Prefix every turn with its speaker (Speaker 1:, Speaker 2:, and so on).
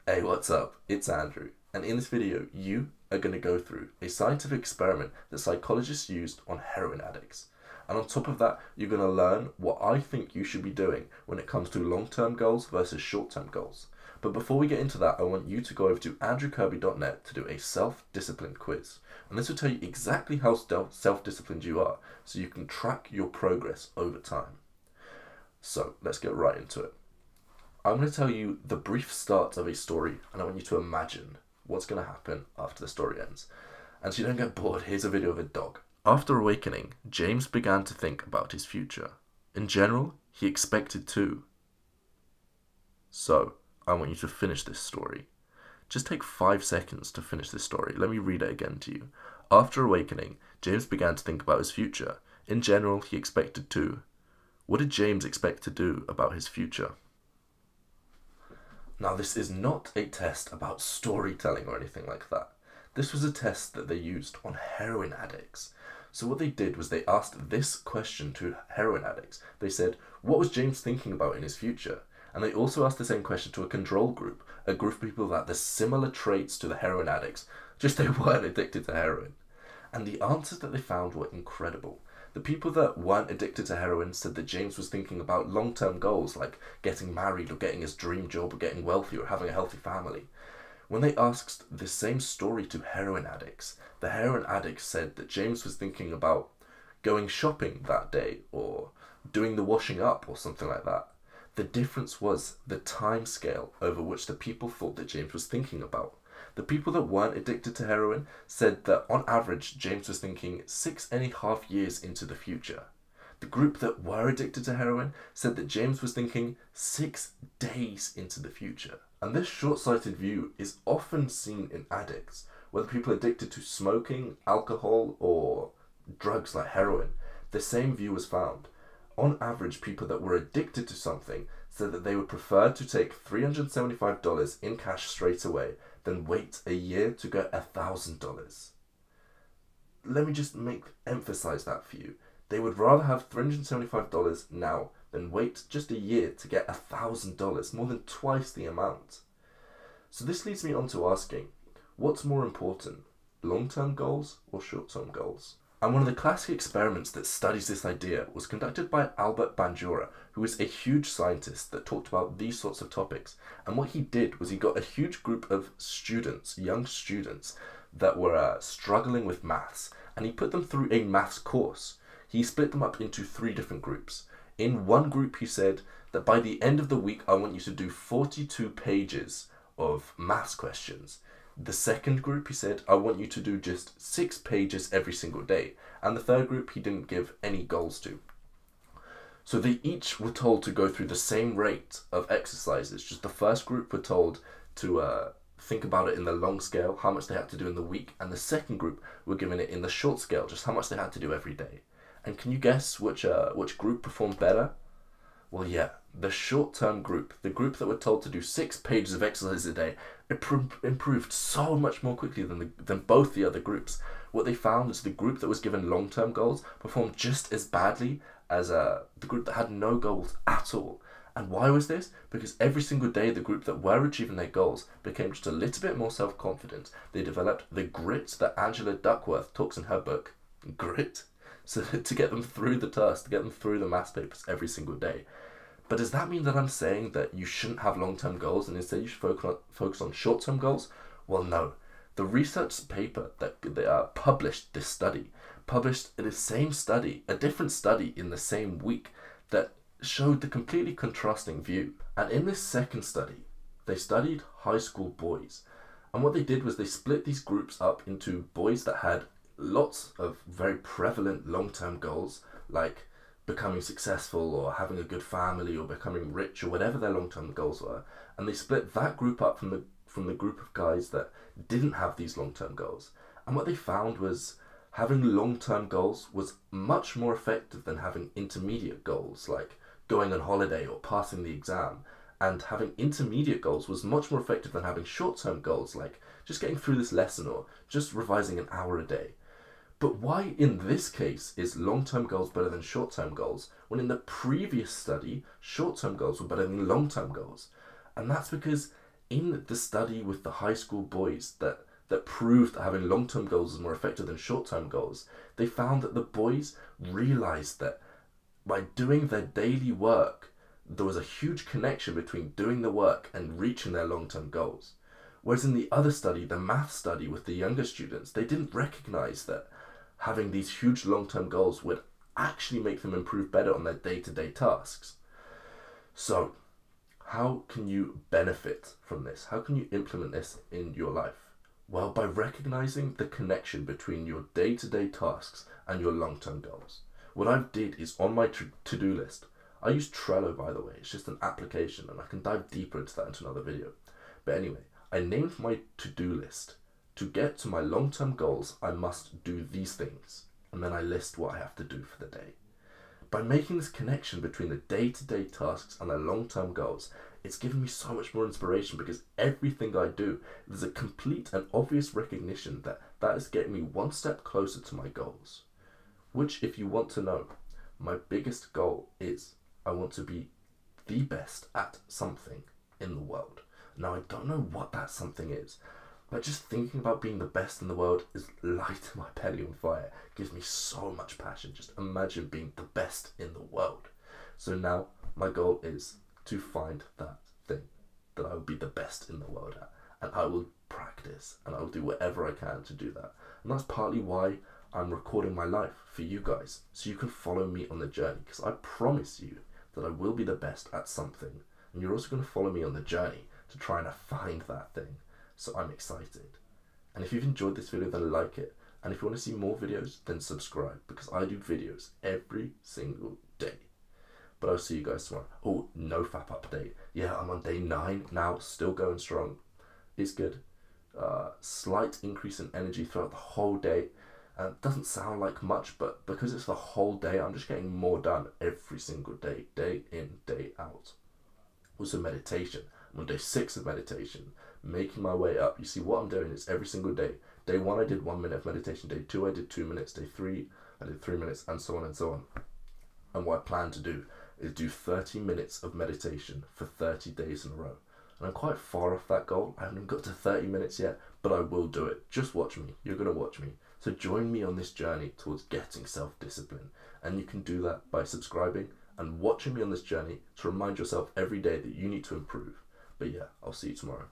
Speaker 1: Hey, what's up? It's Andrew, and in this video, you are going to go through a scientific experiment that psychologists used on heroin addicts. And on top of that, you're going to learn what I think you should be doing when it comes to long-term goals versus short-term goals. But before we get into that, I want you to go over to andrewkirby.net to do a self-discipline quiz. And this will tell you exactly how self-disciplined you are, so you can track your progress over time. So, let's get right into it. I'm going to tell you the brief start of a story, and I want you to imagine what's going to happen after the story ends. And so you don't get bored, here's a video of a dog. After awakening, James began to think about his future. In general, he expected to. So, I want you to finish this story. Just take 5 seconds to finish this story. Let me read it again to you. After awakening, James began to think about his future. In general, he expected to. What did James expect to do about his future? Now, this is not a test about storytelling or anything like that. This was a test that they used on heroin addicts. So what they did was they asked this question to heroin addicts. They said, what was James thinking about in his future? And they also asked the same question to a control group, a group of people that had similar traits to the heroin addicts, just they weren't addicted to heroin. And the answers that they found were incredible. The people that weren't addicted to heroin said that James was thinking about long-term goals like getting married or getting his dream job or getting wealthy or having a healthy family. When they asked the same story to heroin addicts, the heroin addicts said that James was thinking about going shopping that day or doing the washing up or something like that. The difference was the time scale over which the people thought that James was thinking about. The people that weren't addicted to heroin said that on average, James was thinking 6.5 years into the future. The group that were addicted to heroin said that James was thinking 6 days into the future. And this short-sighted view is often seen in addicts, whether people are addicted to smoking, alcohol, or drugs like heroin. The same view was found. On average, people that were addicted to something said that they would prefer to take $375 in cash straight away than wait a year to get $1,000. Let me just emphasize that for you. They would rather have $375 now than wait just a year to get $1,000, more than twice the amount. So this leads me on to asking, what's more important, long-term goals or short-term goals? And one of the classic experiments that studies this idea was conducted by Albert Bandura, who is a huge scientist that talked about these sorts of topics. And what he did was he got a huge group of students, young students, that were struggling with maths, and he put them through a maths course. He split them up into 3 different groups. In one group, he said that by the end of the week, I want you to do 42 pages of maths questions. The second group, he said, I want you to do just 6 pages every single day. And the third group, he didn't give any goals to. So they each were told to go through the same rate of exercises. Just the first group were told to think about it in the long scale, how much they had to do in the week. And the second group were given it in the short scale, just how much they had to do every day. And can you guess which group performed better? Well, yeah, the short-term group, the group that were told to do 6 pages of exercise a day, improved so much more quickly than both the other groups. What they found is the group that was given long-term goals performed just as badly as the group that had no goals at all. And why was this? Because every single day the group that were achieving their goals became just a little bit more self-confident. They developed the grit that Angela Duckworth talks in her book, Grit, so to get them through the task, to get them through the maths papers every single day. But does that mean that I'm saying that you shouldn't have long-term goals and instead you should focus on short-term goals? Well, no. The research paper that they published this study, published the same study, a different study in the same week that showed the completely contrasting view. And in this second study, they studied high school boys. And what they did was they split these groups up into boys that had lots of very prevalent long-term goals, like becoming successful or having a good family or becoming rich or whatever their long-term goals were, and they split that group up from the group of guys that didn't have these long-term goals. And what they found was having long-term goals was much more effective than having intermediate goals like going on holiday or passing the exam, and having intermediate goals was much more effective than having short-term goals like just getting through this lesson or just revising an hour a day. But why in this case is long-term goals better than short-term goals, when in the previous study, short-term goals were better than long-term goals? And that's because in the study with the high school boys that proved that having long-term goals is more effective than short-term goals, they found that the boys realized that by doing their daily work, there was a huge connection between doing the work and reaching their long-term goals. Whereas in the other study, the math study with the younger students, they didn't recognize that having these huge long-term goals would actually make them improve better on their day-to-day tasks. So, how can you benefit from this? How can you implement this in your life? Well, by recognizing the connection between your day-to-day tasks and your long-term goals. What I did is on my to-do list. I use Trello, by the way. It's just an application, and I can dive deeper into that into another video. But anyway, I named my to-do list. To get to my long-term goals, I must do these things. And then I list what I have to do for the day. By making this connection between the day-to-day tasks and their long-term goals, it's given me so much more inspiration, because everything I do, there's a complete and obvious recognition that that is getting me one step closer to my goals. Which, if you want to know, my biggest goal is I want to be the best at something in the world. Now, I don't know what that something is, but just thinking about being the best in the world is lighting my belly on fire. It gives me so much passion. Just imagine being the best in the world. So now my goal is to find that thing that I will be the best in the world at. And I will practice and I will do whatever I can to do that. And that's partly why I'm recording my life for you guys, so you can follow me on the journey, because I promise you that I will be the best at something. And you're also going to follow me on the journey to try and find that thing. So I'm excited. And if you've enjoyed this video, then like it. And if you want to see more videos, then subscribe, because I do videos every single day. But I'll see you guys tomorrow. Oh, no FAP update. Yeah, I'm on day 9 now, still going strong. It's good. Slight increase in energy throughout the whole day. Doesn't sound like much, but because it's the whole day, I'm just getting more done every single day, day in, day out. Also meditation. I'm on day 6 of meditation, making my way up. You see, what I'm doing is every single day. Day 1, I did 1 minute of meditation. Day 2, I did 2 minutes. Day 3, I did 3 minutes, and so on and so on. And what I plan to do is do 30 minutes of meditation for 30 days in a row. And I'm quite far off that goal. I haven't even got to 30 minutes yet, but I will do it. Just watch me. You're going to watch me. So join me on this journey towards getting self-discipline. And you can do that by subscribing and watching me on this journey to remind yourself every day that you need to improve. But yeah, I'll see you tomorrow.